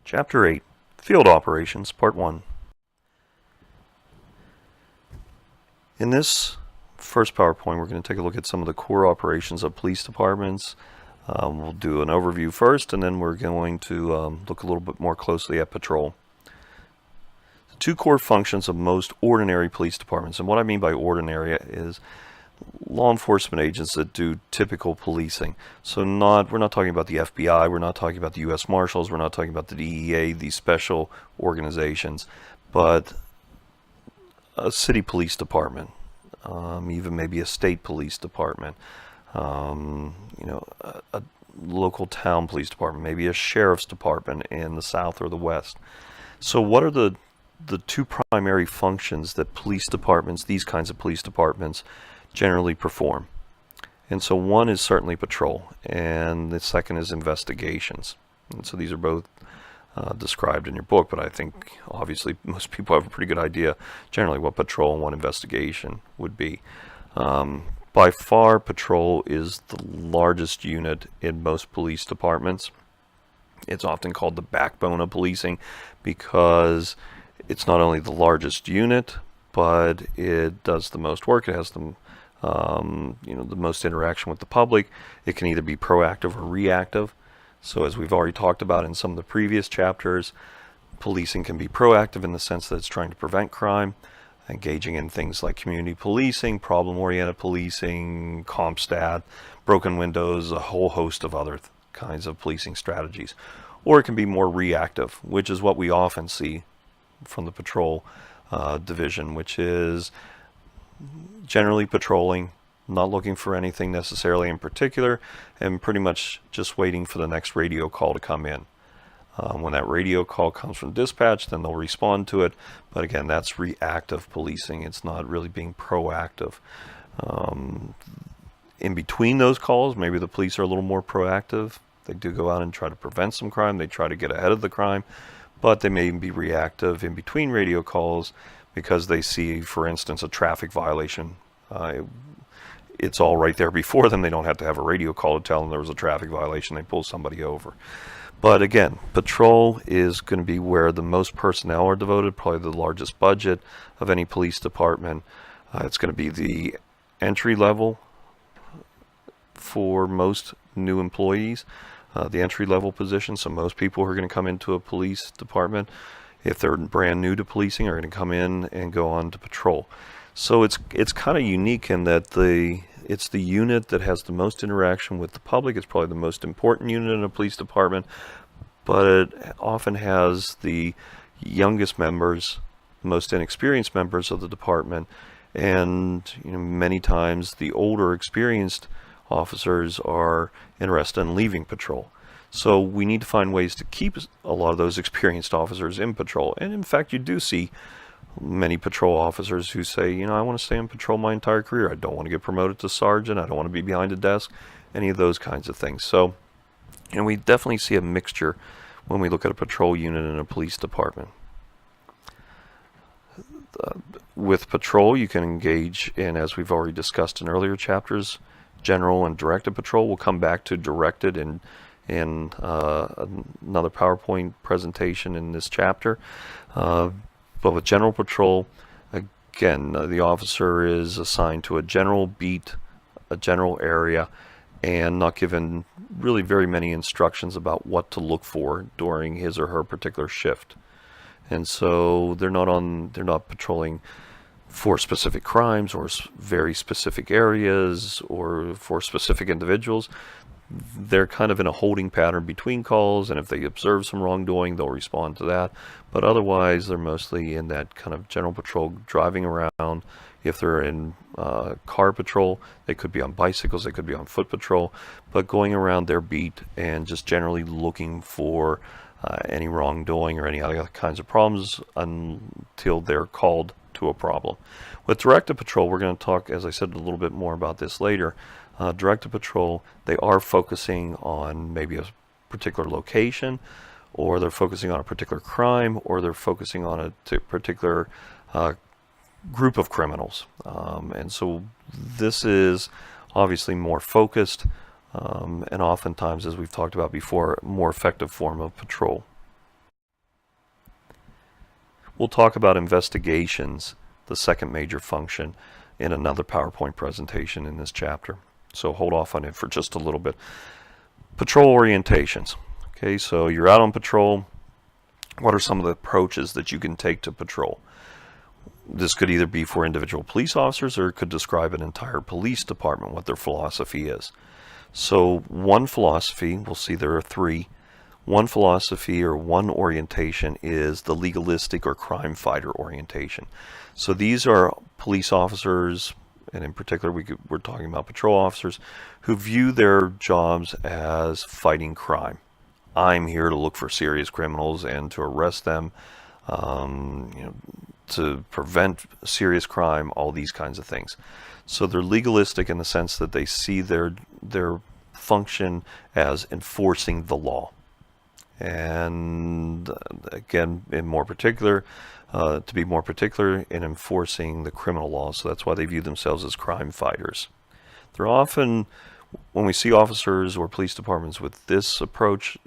Chapter 8, Field Operations, Part 1. In this first PowerPoint, we're going to take a look at some of the core operations of police departments. We'll do an overview first, and then we're going to look a little bit more closely at patrol. The two core functions of most ordinary police departments, and what I mean by ordinary is law enforcement agents that do typical policing. So we're not talking about the FBI, we're not talking about the U.S. Marshals, we're not talking about the DEA, these special organizations, but a city police department, even maybe a state police department, a local town police department, maybe a sheriff's department in the South or the West. So what are the two primary functions that police departments, these kinds of police departments, generally perform? And so one is certainly patrol, and the second is investigations. And so these are both described in your book, but I think obviously most people have a pretty good idea generally what patrol and what investigation would be. By far, patrol is the largest unit in most police departments. It's often called the backbone of policing because it's not only the largest unit, but it does the most work. It has the most interaction with the public. It can either be proactive or reactive. So as we've already talked about in some of the previous chapters, policing can be proactive in the sense that it's trying to prevent crime, engaging in things like community policing, problem-oriented policing, CompStat, broken windows, a whole host of other kinds of policing strategies. Or it can be more reactive, which is what we often see from the patrol division, which is generally patrolling, not looking for anything necessarily in particular, and pretty much just waiting for the next radio call to come in. When that radio call comes from dispatch, then they'll respond to it. But again, that's reactive policing. It's not really being proactive. In between those calls, maybe the police are a little more proactive. They do go out and try to prevent some crime. They try to get ahead of the crime. But they may even be reactive in between radio calls because they see, for instance, a traffic violation. It's all right there before them. They don't have to have a radio call to tell them there was a traffic violation. They pull somebody over. But again, patrol is going to be where the most personnel are devoted, probably the largest budget of any police department. It's going to be the entry level for most new employees, the entry level position. So most people who are going to come into a police department, if they're brand new to policing, are going to come in and go on to patrol. So it's kind of unique in that it's the unit that has the most interaction with the public. It's probably the most important unit in a police department, but it often has the youngest members, most inexperienced members of the department, and many times the older experienced officers are interested in leaving patrol. So we need to find ways to keep a lot of those experienced officers in patrol. And in fact, you do see many patrol officers who say, I want to stay in patrol my entire career. I don't want to get promoted to sergeant. I don't want to be behind a desk, any of those kinds of things. So, we definitely see a mixture when we look at a patrol unit in a police department. With patrol, you can engage in, as we've already discussed in earlier chapters, general and directed patrol. We'll come back to directed in another PowerPoint presentation in this chapter. But with general patrol, again, the officer is assigned to a general beat, a general area, and not given really very many instructions about what to look for during his or her particular shift. And so they're not patrolling for specific crimes or very specific areas or for specific individuals. They're kind of in a holding pattern between calls, and if they observe some wrongdoing, they'll respond to that. But otherwise, they're mostly in that kind of general patrol, driving around. If they're in car patrol, they could be on bicycles, they could be on foot patrol, but going around their beat and just generally looking for any wrongdoing or any other kinds of problems until they're called to a problem. With directed patrol, we're going to talk, as I said, a little bit more about this later. Directed patrol, they are focusing on maybe a particular location, or they're focusing on a particular crime, or they're focusing on a particular group of criminals. And so this is obviously more focused and oftentimes, as we've talked about before, more effective form of patrol. We'll talk about investigations, the second major function, in another PowerPoint presentation in this chapter. So hold off on it for just a little bit. Patrol orientations. Okay, so you're out on patrol. What are some of the approaches that you can take to patrol? This could either be for individual police officers, or it could describe an entire police department, what their philosophy is. So one philosophy, we'll see there are three. One philosophy or one orientation is the legalistic or crime fighter orientation. So these are police officers, and in particular we're talking about patrol officers, who view their jobs as fighting crime. I'm here to look for serious criminals and to arrest them, to prevent serious crime, all these kinds of things. So they're legalistic in the sense that they see their function as enforcing the law. And again, to be more particular, in enforcing the criminal law. So that's why they view themselves as crime fighters. They're often, when we see officers or police departments with this approach,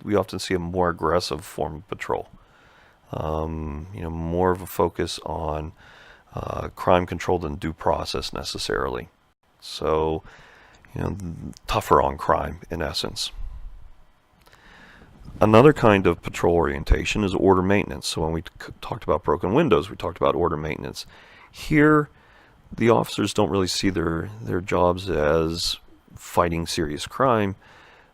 we often see a more aggressive form of patrol. More of a focus on crime control than due process necessarily. So, tougher on crime in essence. Another kind of patrol orientation is order maintenance. So when we talked about broken windows, we talked about order maintenance. Here, the officers don't really see their jobs as fighting serious crime,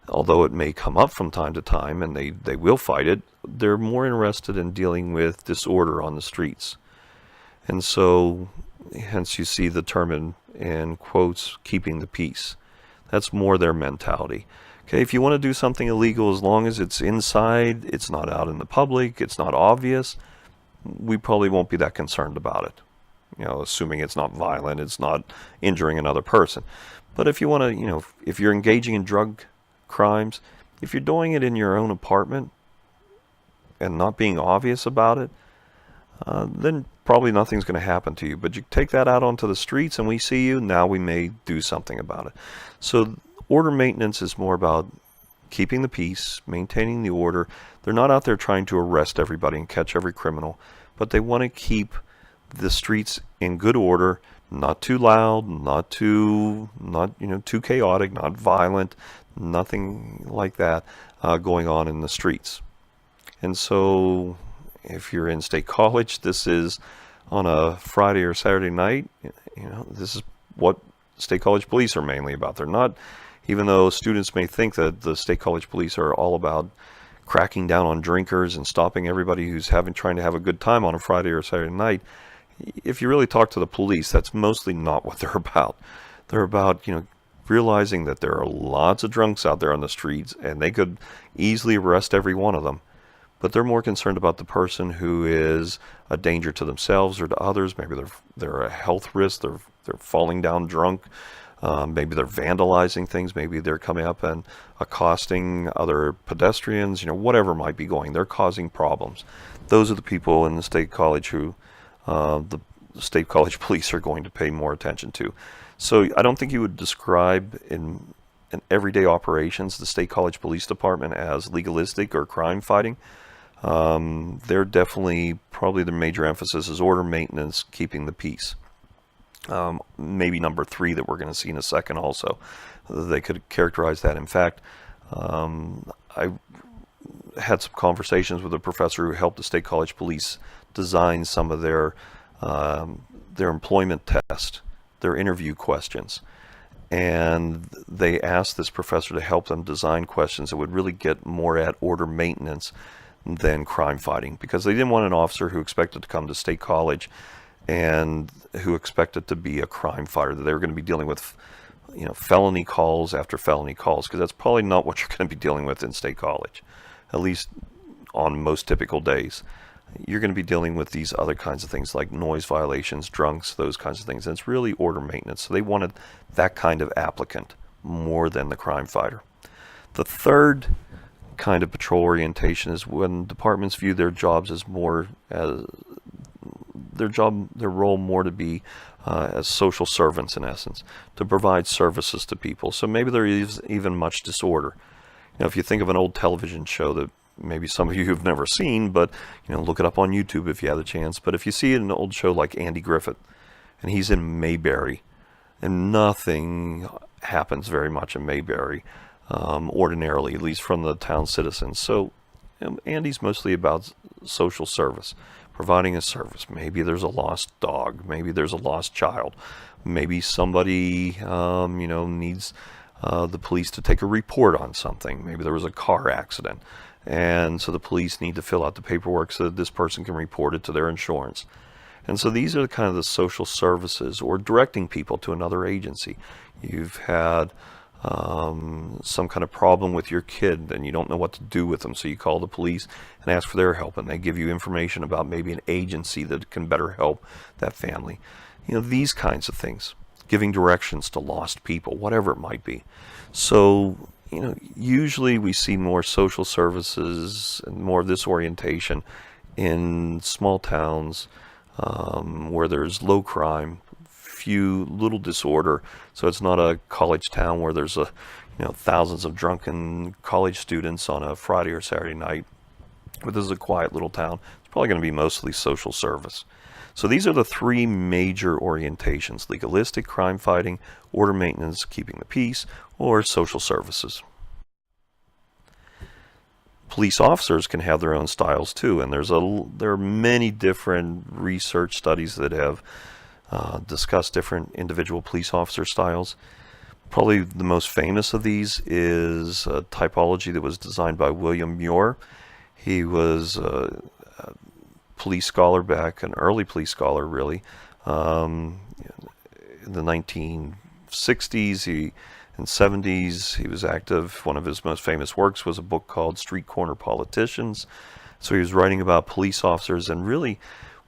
although it may come up from time to time, and they will fight it. They're more interested in dealing with disorder on the streets. And so, hence you see the term in quotes, keeping the peace. That's more their mentality. Okay, if you want to do something illegal, as long as it's inside, it's not out in the public, it's not obvious, we probably won't be that concerned about it. Assuming it's not violent, it's not injuring another person. But if you want to, if you're engaging in drug crimes, if you're doing it in your own apartment and not being obvious about it, then probably nothing's going to happen to you. But you take that out onto the streets and we see you, now we may do something about it. So order maintenance is more about keeping the peace, maintaining the order. They're not out there trying to arrest everybody and catch every criminal, but they want to keep the streets in good order, not too loud, not too chaotic, not violent, nothing like that going on in the streets. And so if you're in State College, this is on a Friday or Saturday night, this is what State College police are mainly about. They're not, even though students may think that the State College police are all about cracking down on drinkers and stopping everybody who's trying to have a good time on a Friday or Saturday night, if you really talk to the police, that's mostly not what they're about. They're about, realizing that there are lots of drunks out there on the streets and they could easily arrest every one of them. But they're more concerned about the person who is a danger to themselves or to others. Maybe they're a health risk. They're falling down drunk. Maybe they're vandalizing things. Maybe they're coming up and accosting other pedestrians. Whatever might be going. They're causing problems. Those are the people in the State College who the State College police are going to pay more attention to. So I don't think you would describe in everyday operations the State College Police Department as legalistic or crime fighting. They're definitely, probably the major emphasis is order maintenance, keeping the peace. Maybe number 3 that we're going to see in a second also. They could characterize that. In fact, I had some conversations with a professor who helped the State College Police design some of their employment test, their interview questions. And they asked this professor to help them design questions that would really get more at order maintenance than crime fighting, because they didn't want an officer who expected to come to State College and who expected to be a crime fighter, that they were going to be dealing with felony calls after felony calls, because that's probably not what you're going to be dealing with in State College, at least on most typical days. You're going to be dealing with these other kinds of things like noise violations, drunks, those kinds of things. And it's really order maintenance. So they wanted that kind of applicant more than the crime fighter. The third kind of patrol orientation is when departments view their jobs as more as their role more to be as social servants, in essence, to provide services to people. So maybe there is even much disorder. If you think of an old television show that maybe some of you have never seen, but look it up on YouTube if you have the chance. But if you see an old show like Andy Griffith, and he's in Mayberry, and nothing happens very much in Mayberry, ordinarily, at least from the town citizens. So Andy's mostly about social service, providing a service. Maybe there's a lost dog, maybe there's a lost child, maybe somebody needs the police to take a report on something. Maybe there was a car accident, and so the police need to fill out the paperwork so that this person can report it to their insurance. And so these are kind of the social services, or directing people to another agency. You've had some kind of problem with your kid and you don't know what to do with them, so you call the police and ask for their help, and they give you information about maybe an agency that can better help that family. These kinds of things. Giving directions to lost people, whatever it might be. So, usually we see more social services and more of this orientation in small towns where there's low crime, little disorder. So it's not a college town where there's thousands of drunken college students on a Friday or Saturday night. But this is a quiet little town. It's probably going to be mostly social service. So these are the three major orientations: legalistic, crime fighting, order maintenance, keeping the peace, or social services. Police officers can have their own styles too, and there are many different research studies that have discussed different individual police officer styles. Probably the most famous of these is a typology that was designed by William Muir. He was a police scholar an early police scholar really, in the 1960s and 70s. He was active. One of his most famous works was a book called Street Corner Politicians. So he was writing about police officers, and really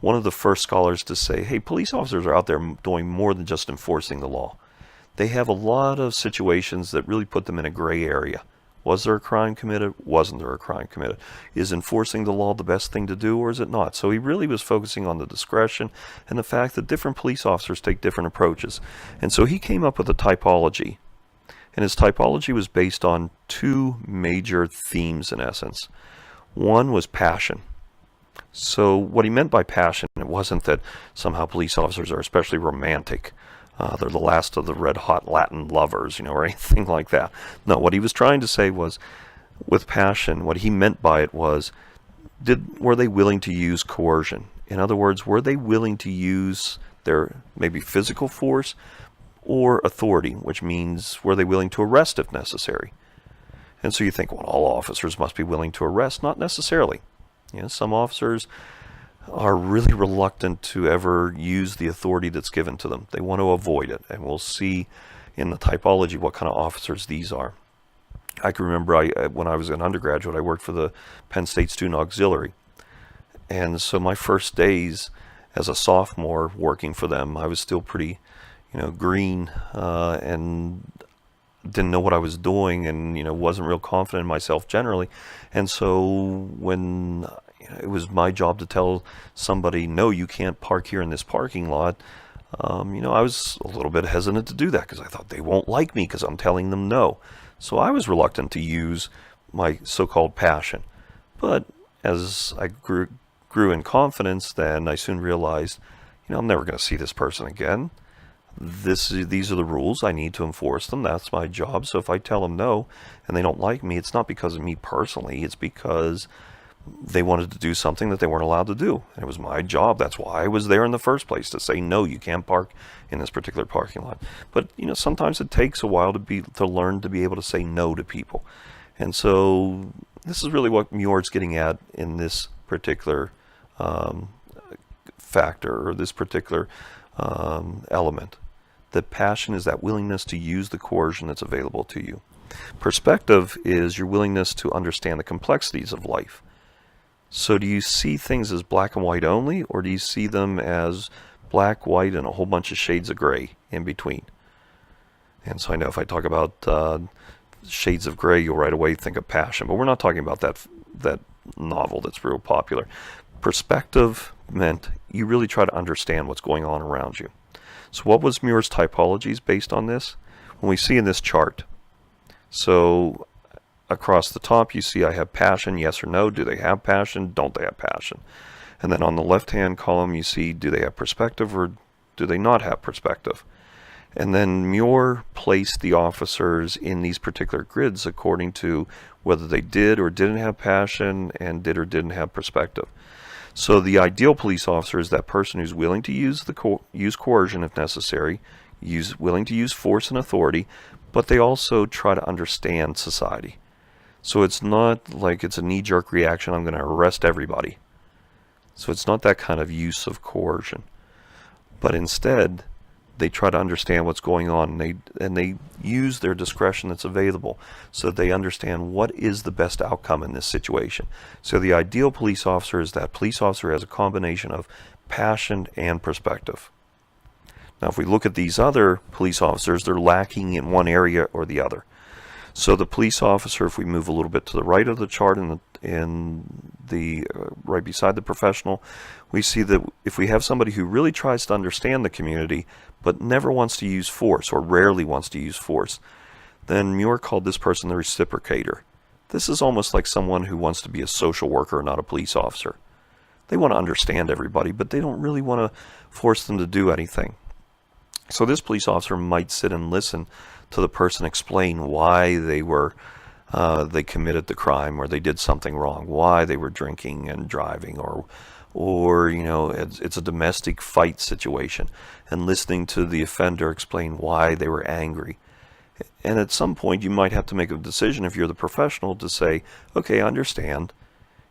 one of the first scholars to say, hey, police officers are out there doing more than just enforcing the law. They have a lot of situations that really put them in a gray area. Was there a crime committed? Wasn't there a crime committed? Is enforcing the law the best thing to do, or is it not? So he really was focusing on the discretion and the fact that different police officers take different approaches. And so he came up with a typology. And his typology was based on two major themes, in essence. One was passion. So what he meant by passion, it wasn't that somehow police officers are especially romantic. They're the last of the red-hot Latin lovers, or anything like that. No, what he was trying to say was, with passion, what he meant by it was, were they willing to use coercion? In other words, were they willing to use their maybe physical force or authority, which means were they willing to arrest if necessary? And so you think, well, all officers must be willing to arrest. Not necessarily. Some officers are really reluctant to ever use the authority that's given to them. They want to avoid it, and we'll see in the typology what kind of officers these are. I can remember when I was an undergraduate, I worked for the Penn State Student Auxiliary, and so my first days as a sophomore working for them, I was still pretty green and didn't know what I was doing, and wasn't real confident in myself generally. And so when it was my job to tell somebody, no, you can't park here in this parking lot, I was a little bit hesitant to do that because I thought they won't like me because I'm telling them no. So I was reluctant to use my so-called passion. But as I grew in confidence, then I soon realized, I'm never going to see this person again. These are the rules. I need to enforce them. That's my job. So if I tell them no and they don't like me, it's not because of me personally. It's because they wanted to do something that they weren't allowed to do. And it was my job. That's why I was there in the first place, to say, no, you can't park in this particular parking lot. But, sometimes it takes a while to learn to be able to say no to people. And so this is really what Muir's getting at in this particular factor, or this particular element. That passion is that willingness to use the coercion that's available to you. Perspective is your willingness to understand the complexities of life. So do you see things as black and white only, or do you see them as black, white, and a whole bunch of shades of gray in between? And so I know if I talk about shades of gray, you'll right away think of Passion, but we're not talking about that novel that's real popular. Perspective meant you really try to understand what's going on around you. So what was Muir's typologies based on this? When we see in this chart, so across the top, you see I have passion, yes or no. Do they have passion? Don't they have passion? And then on the left-hand column, you see, do they have perspective or do they not have perspective? And then Muir placed the officers in these particular grids according to whether they did or didn't have passion and did or didn't have perspective. So the ideal police officer is that person who's willing to use use coercion if necessary, willing to use force and authority, but they also try to understand society. So it's not like it's a knee-jerk reaction, I'm going to arrest everybody. So it's not that kind of use of coercion. But instead, they try to understand what's going on, and they use their discretion that's available so that they understand what is the best outcome in this situation. So the ideal police officer is that police officer has a combination of passion and perspective. Now if we look at these other police officers, they're lacking in one area or the other. So the police officer, if we move a little bit to the right of the chart right beside the professional, we see that if we have somebody who really tries to understand the community but never wants to use force or rarely wants to use force, then Muir called this person the reciprocator. This is almost like someone who wants to be a social worker, not a police officer. They want to understand everybody, but they don't really want to force them to do anything. So this police officer might sit and listen to the person explain why they committed the crime or they did something wrong, why they were drinking and driving, or you know, it's a domestic fight situation, and listening to the offender explain why they were angry. And at some point you might have to make a decision if you're the professional to say, okay, I understand,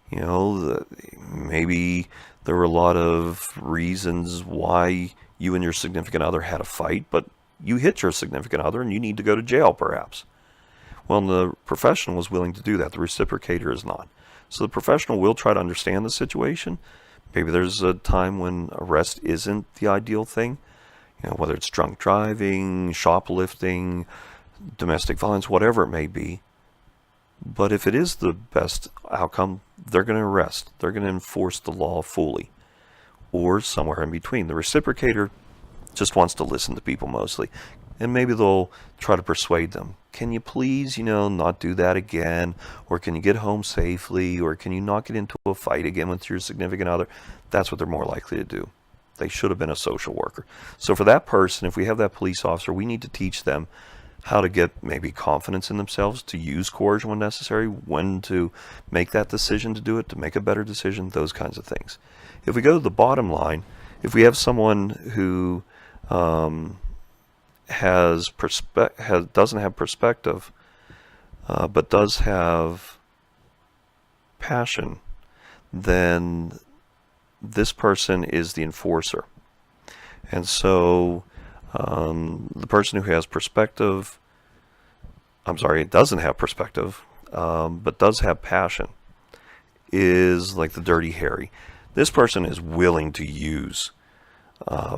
you know, maybe there were a lot of reasons why you and your significant other had a fight, but you hit your significant other and you need to go to jail perhaps. Well, the professional is willing to do that. The reciprocator is not. So the professional will try to understand the situation. Maybe there's a time when arrest isn't the ideal thing, you know, whether it's drunk driving, shoplifting, domestic violence, whatever it may be. But if it is the best outcome, they're going to arrest. They're going to enforce the law fully, or somewhere in between. The reciprocator just wants to listen to people mostly, and maybe they'll try to persuade them. Can you please, you know, not do that again? Or can you get home safely? Or can you not get into a fight again with your significant other? That's what they're more likely to do. They should have been a social worker. So for that person, if we have that police officer, we need to teach them how to get maybe confidence in themselves, to use coercion when necessary, when to make that decision to do it, to make a better decision, those kinds of things. If we go to the bottom line, if we have someone who doesn't have perspective, but does have passion, then this person is the enforcer. And so the person who has perspective, doesn't have perspective, but does have passion, is like the Dirty Harry. This person is willing to use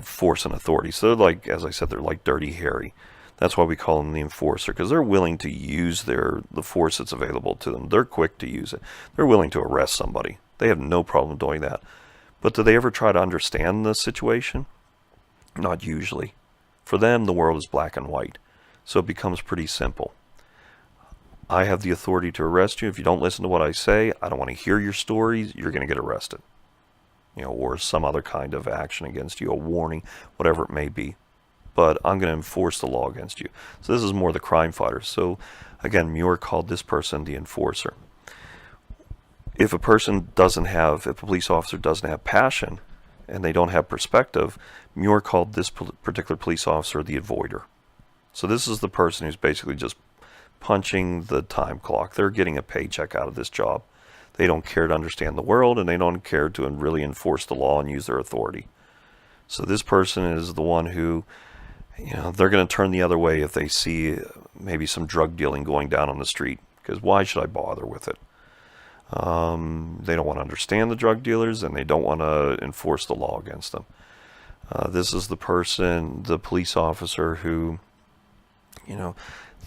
force and authority. So they're like, as I said, they're like Dirty Harry. That's why we call them the enforcer, because they're willing to use the force that's available to them. They're quick to use it. They're willing to arrest somebody. They have no problem doing that. But do they ever try to understand the situation? Not usually. For them, the world is black and white. So it becomes pretty simple. I have the authority to arrest you. If you don't listen to what I say, I don't want to hear your stories, you're going to get arrested. You know, or some other kind of action against you, a warning, whatever it may be. But I'm going to enforce the law against you. So this is more the crime fighter. So again, Muir called this person the enforcer. If a police officer doesn't have passion and they don't have perspective, Muir called this particular police officer the avoider. So this is the person who's basically just punching the time clock. They're getting a paycheck out of this job. They don't care to understand the world, and they don't care to really enforce the law and use their authority. So this person is the one who, you know, they're going to turn the other way if they see maybe some drug dealing going down on the street, because why should I bother with it? They don't want to understand the drug dealers, and they don't want to enforce the law against them. This is the person, the police officer who, you know,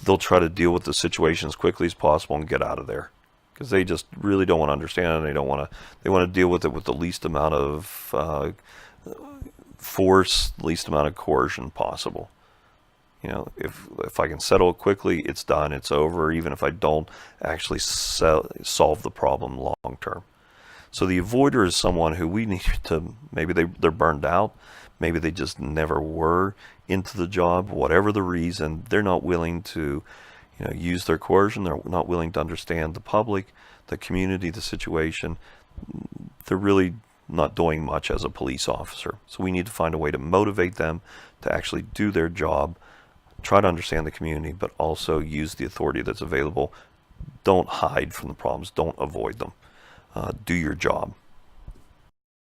they'll try to deal with the situation as quickly as possible and get out of there, because they just really don't want to understand it. They want to deal with it with the least amount of force, least amount of coercion possible. You know, if I can settle it quickly, it's done, it's over, even if I don't actually solve the problem long term. So the avoider is someone who we need to, maybe they're burned out, maybe they just never were into the job, whatever the reason, they're not willing to, use their coercion, they're not willing to understand the public, the community, the situation. They're really not doing much as a police officer. So we need to find a way to motivate them to actually do their job, try to understand the community, but also use the authority that's available. Don't hide from the problems. Don't avoid them. Do your job.